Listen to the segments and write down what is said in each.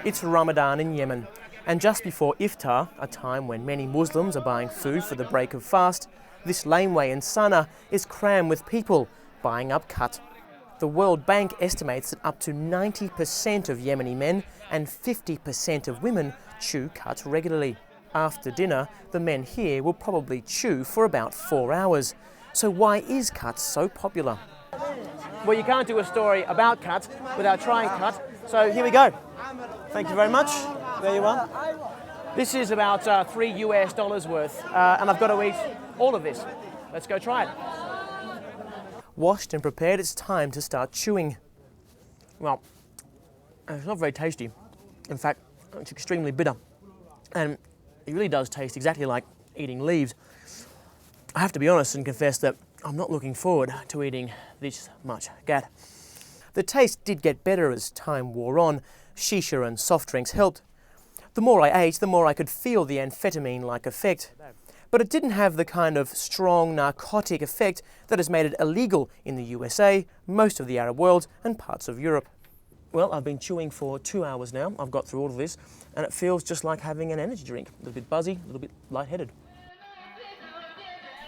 It's Ramadan in Yemen, and just before iftar, a time when many Muslims are buying food for the break of fast, this laneway in Sana'a is crammed with people buying up khat. The World Bank estimates that up to 90% of Yemeni men and 50% of women chew khat regularly. After dinner, the men here will probably chew for about 4 hours. So why is khat so popular? Well, you can't do a story about khat without trying khat, so here we go. Thank you very much. There you are. This is about $3 worth, and I've got to eat all of this. Let's go try it. Washed and prepared, it's time to start chewing. Well, it's not very tasty. In fact, it's extremely bitter. And it really does taste exactly like eating leaves. I have to be honest and confess that I'm not looking forward to eating this much khat. The taste did get better as time wore on. Shisha and soft drinks helped. The more I ate, the more I could feel the amphetamine-like effect. But it didn't have the kind of strong narcotic effect that has made it illegal in the USA, most of the Arab world and parts of Europe. Well, I've been chewing for 2 hours now. I've got through all of this and it feels just like having an energy drink. A little bit buzzy, a little bit lightheaded.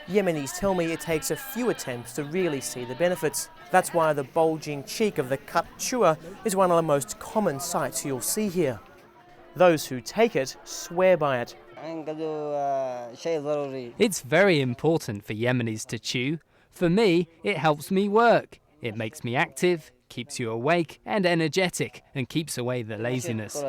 Yemenis tell me it takes a few attempts to really see the benefits. That's why the bulging cheek of the khat chewer is one of the most common sights you'll see here. Those who take it swear by it. It's very important for Yemenis to chew. For me, it helps me work. It makes me active, keeps you awake and energetic, and keeps away the laziness.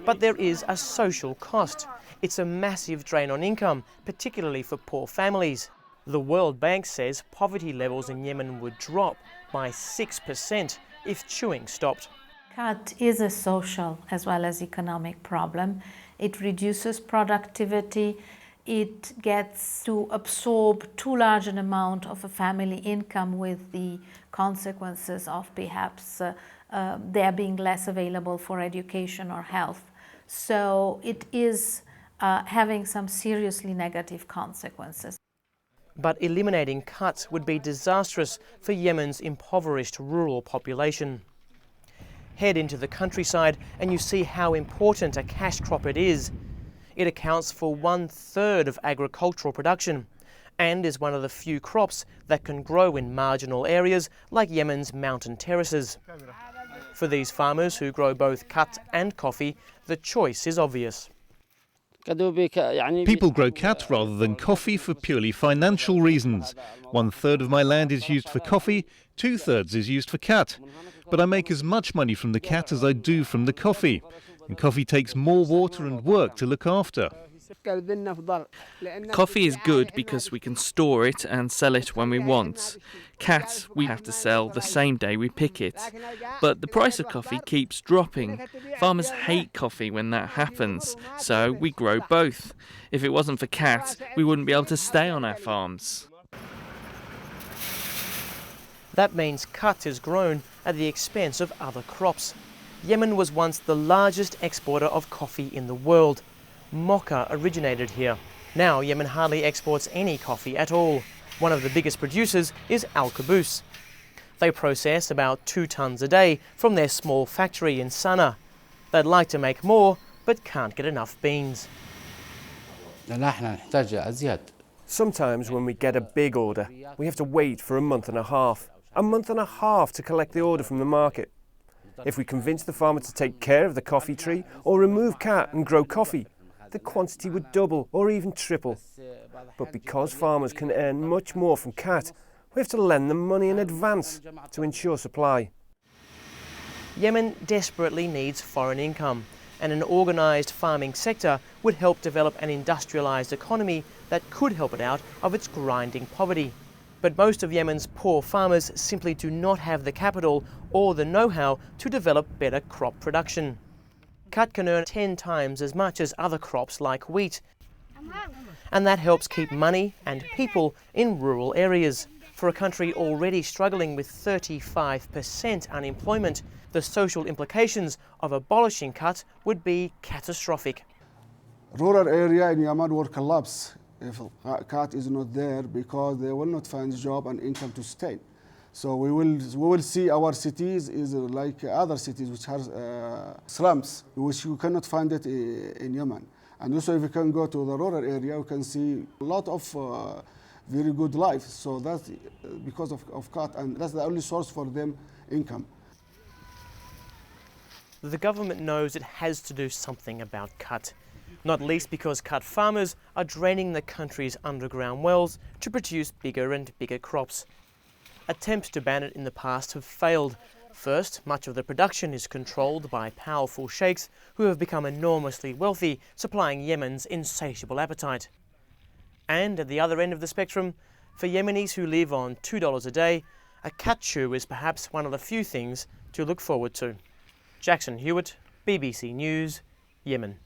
But there is a social cost. It's a massive drain on income, particularly for poor families. The World Bank says poverty levels in Yemen would drop by 6% if chewing stopped. Khat is a social as well as economic problem. It reduces productivity. It gets to absorb too large an amount of a family income, with the consequences of perhaps there being less available for education or health. So it is having some seriously negative consequences. But eliminating khat would be disastrous for Yemen's impoverished rural population. Head into the countryside and you see how important a cash crop it is. It accounts for 1/3 of agricultural production and is one of the few crops that can grow in marginal areas like Yemen's mountain terraces. For these farmers who grow both khat and coffee, the choice is obvious. People grow khat rather than coffee for purely financial reasons. 1/3 of my land is used for coffee, 2/3 is used for khat. But I make as much money from the khat as I do from the coffee. And coffee takes more water and work to look after. Coffee is good because we can store it and sell it when we want. Khat we have to sell the same day we pick it. But the price of coffee keeps dropping. Farmers hate coffee when that happens, so we grow both. If it wasn't for khat, we wouldn't be able to stay on our farms. That means khat is grown at the expense of other crops. Yemen was once the largest exporter of coffee in the world. Mocha originated here. Now Yemen hardly exports any coffee at all. One of the biggest producers is Al-Qaboos. They process about 2 tons a day from their small factory in Sana'a. They'd like to make more, but can't get enough beans. Sometimes when we get a big order, we have to wait for a month and a half. A month and a half to collect the order from the market. If we convince the farmer to take care of the coffee tree or remove khat and grow coffee, the quantity would double or even triple. But because farmers can earn much more from khat, we have to lend them money in advance to ensure supply. Yemen desperately needs foreign income, and an organised farming sector would help develop an industrialised economy that could help it out of its grinding poverty. But most of Yemen's poor farmers simply do not have the capital or the know-how to develop better crop production. Khat can earn 10 times as much as other crops like wheat, and that helps keep money and people in rural areas. For a country already struggling with 35% unemployment, the social implications of abolishing khat would be catastrophic. Rural area in Yemen will collapse if khat is not there, because they will not find job and income to stay. So we will see our cities is like other cities which have slums, which you cannot find it in Yemen. And also if you can go to the rural area, you can see a lot of very good life. So that's because of cat, and that's the only source for them income. The government knows it has to do something about cut, not least because cut farmers are draining the country's underground wells to produce bigger and bigger crops. Attempts to ban it in the past have failed. First, much of the production is controlled by powerful sheikhs who have become enormously wealthy, supplying Yemen's insatiable appetite. And at the other end of the spectrum, for Yemenis who live on $2 a day, a cat chew is perhaps one of the few things to look forward to. Jackson Hewett, BBC News, Yemen.